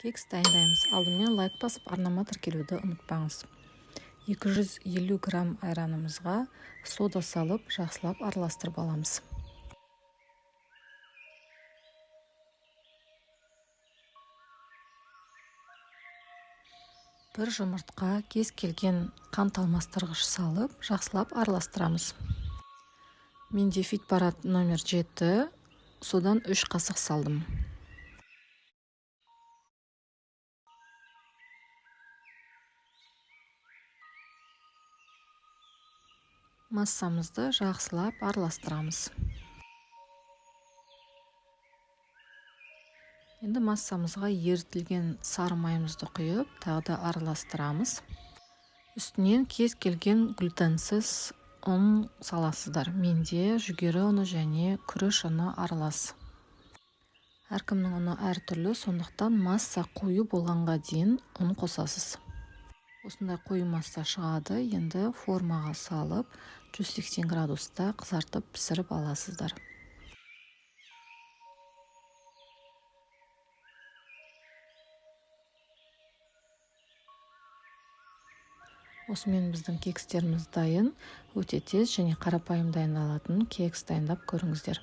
Кекс дайындаймыз. Алдымен лайк басып, арнама тіркелуді ұмытпаңыз. 250 грамм айранымызға сода салып, жақсылап араластырып аламыз. Бір жұмыртқа кез келген қант алмастырғыш салып, жақсылап араластырамыз. Менде Фитпарат номер 7, содан 3 қасық салдым. Массамызды жақсылап араластырамыз. Енді массамызға ерітілген сары майымызды құйып, тағы да араластырамыз. Үстінен кез келген глютенсіз ұн саласыздар. Менде жүгері ұны және күріш ұны аралас. Әркімнің ұны әртүрлі, сондықтан масса қою болғанға дейін ұн қосасыз. Осындай қою масса шығады, енді формаға салып, 180 градуста қызартып пісіріп аласыздар. Осымен біздің кекстеріміз дайын, өте тез және қарапайым дайындалатын кекс дайындап көріңіздер.